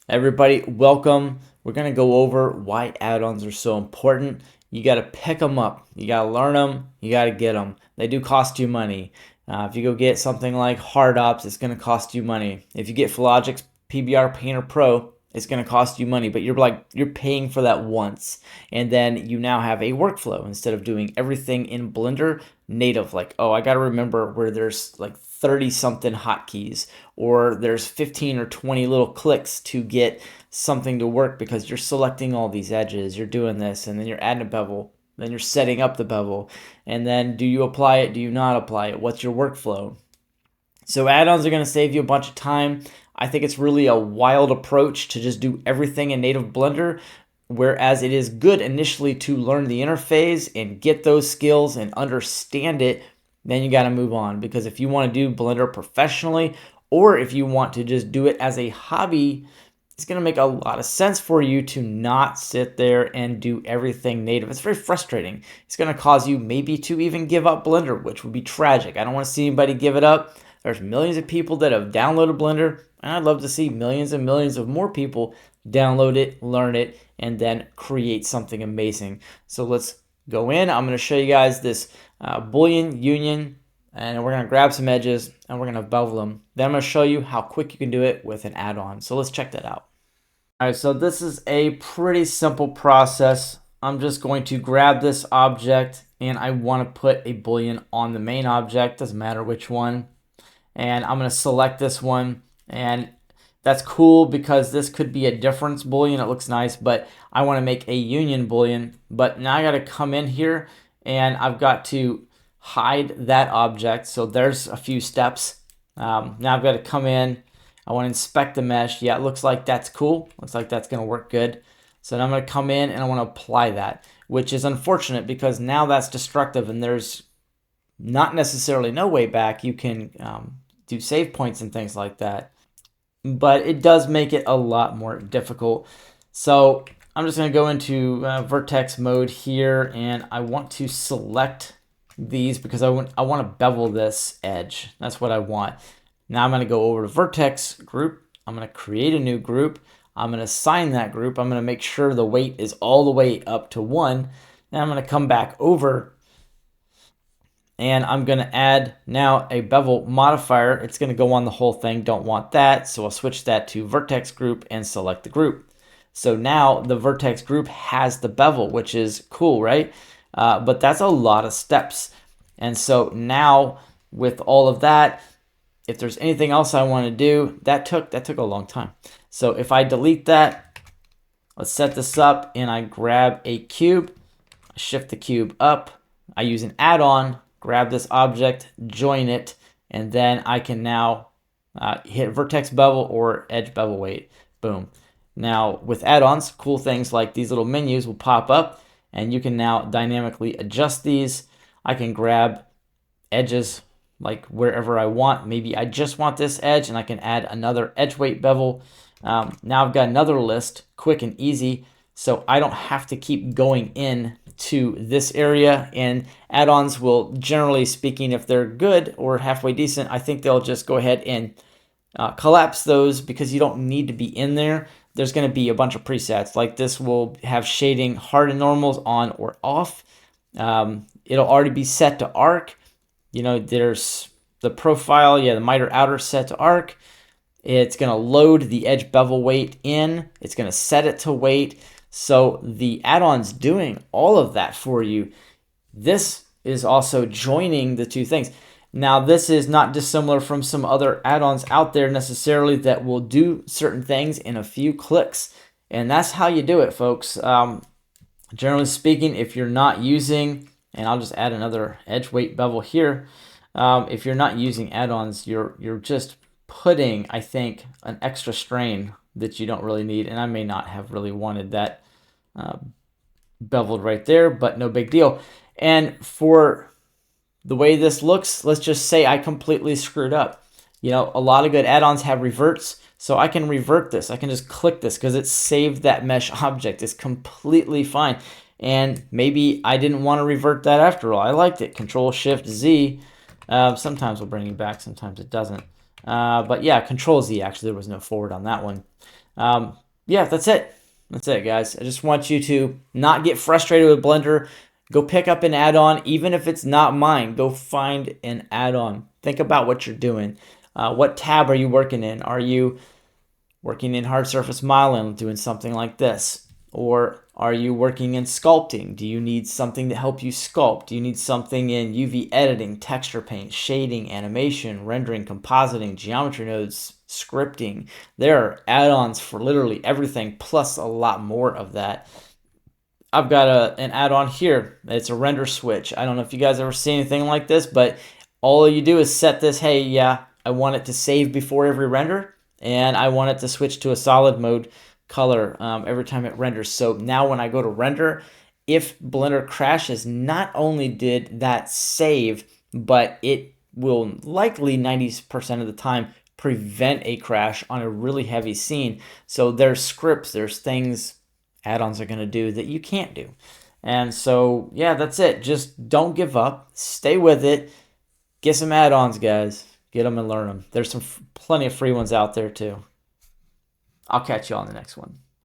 Everybody, welcome. We're going to go over why add-ons are so important. You got to pick them up. You got to learn them. You got to get them. They do cost you money. If you go get something like Hard Ops, it's going to cost you money. If you get Philogic's PBR Painter Pro, it's going to cost you money, but you're paying for that once. And then you now have a workflow instead of doing everything in Blender native. Like, oh, I got to remember where there's like 30 something hotkeys, or there's 15 or 20 little clicks to get something to work because you're selecting all these edges, you're doing this, and then you're adding a bevel, then you're setting up the bevel, and then do you apply it, do you not apply it, what's your workflow? So add-ons are going to save you a bunch of time. I think it's really a wild approach to just do everything in native Blender, whereas it is good initially to learn the interface and get those skills and understand it. Then you got to move on, because if you want to do Blender professionally, or if you want to just do it as a hobby, it's going to make a lot of sense for you to not sit there and do everything native. It's very frustrating. It's going to cause you maybe to even give up Blender, which would be tragic. I don't want to see anybody give it up. There's millions of people that have downloaded Blender, and I'd love to see millions and millions of more people download it, learn it, and then create something amazing. So let's go in. I'm going to show you guys this Boolean union, and we're going to grab some edges and we're going to bevel them. Then I'm going to show you how quick you can do it with an add-on. So let's check that out. All right, so this is a pretty simple process. I'm just going to grab this object, and I want to put a Boolean on the main object, doesn't matter which one. And I'm going to select this one, and that's cool because this could be a difference Boolean. It looks nice, but I want to make a union Boolean. But now I got to come in here and I've got to hide that object. So there's a few steps. Now I've got to come in. I want to inspect the mesh. Yeah, it looks like that's cool. Looks like that's going to work good. So now I'm going to come in and I want to apply that, which is unfortunate because now that's destructive and there's not necessarily no way back. You can do save points and things like that, but it does make it a lot more difficult. So I'm just going to go into vertex mode here, and I want to select these because I want to bevel this edge. That's what I want. Now I'm going to go over to vertex group. I'm going to create a new group. I'm going to assign that group. I'm going to make sure the weight is all the way up to 1. Then I'm going to come back over, and I'm going to add now a bevel modifier. It's going to go on the whole thing. Don't want that. So I'll switch that to vertex group and select the group. So now the vertex group has the bevel, which is cool, right? But that's a lot of steps. And so now with all of that, if there's anything else I want to do, that took a long time. So if I delete that, let's set this up, and I grab a cube, shift the cube up. I use an add-on, grab this object, join it, and then I can now hit vertex bevel or edge bevel weight. Boom. Now with add-ons, cool things like these little menus will pop up, and you can now dynamically adjust these. I can grab edges like wherever I want. Maybe I just want this edge, and I can add another edge weight bevel. Now I've got another list, quick and easy, so I don't have to keep going in to this area. And add-ons will, generally speaking, if they're good or halfway decent, I think they'll just go ahead and collapse those because you don't need to be in there. There's going to be a bunch of presets. Like this will have shading hard and normals on or off. It'll already be set to arc. You know, there's the profile, the miter outer set to arc. It's going to load the edge bevel weight in. It's going to set it to weight. So the add-on's doing all of that for you. This is also joining the two things. Now, this is not dissimilar from some other add-ons out there necessarily that will do certain things in a few clicks. And that's how you do it, folks. Generally speaking, if you're not using, and I'll just add another edge weight bevel here. If you're not using add-ons, you're just putting, I think, an extra strain that you don't really need. And I may not have really wanted that beveled right there, but no big deal. And for the way this looks, let's just say I completely screwed up. You know, a lot of good add-ons have reverts, so I can revert this. I can just click this because it saved that mesh object. It's completely fine. And maybe I didn't want to revert that after all. I liked it. Control Shift Z. Sometimes will bring you back, sometimes it doesn't. But yeah, Control Z, actually, there was no forward on that one. Yeah, that's it. That's it, guys. I just want you to not get frustrated with Blender. Go pick up an add-on, even if it's not mine. Go find an add-on. Think about what you're doing. What tab are you working in? Are you working in hard surface modeling, doing something like this? Or are you working in sculpting? Do you need something to help you sculpt? Do you need something in UV editing, texture paint, shading, animation, rendering, compositing, geometry nodes, scripting? There are add-ons for literally everything, plus a lot more of that. I've got an add-on here. It's a render switch. I don't know if you guys ever see anything like this, but all you do is set this, hey, yeah, I want it to save before every render, and I want it to switch to a solid mode color every time it renders. So now when I go to render, if Blender crashes, not only did that save, but it will likely 90% of the time prevent a crash on a really heavy scene. So there's scripts, there's things add-ons are going to do that you can't do. And so, yeah, that's it. Just don't give up. Stay with it. Get some add-ons, guys. Get them and learn them. There's plenty of free ones out there too. I'll catch you on the next one.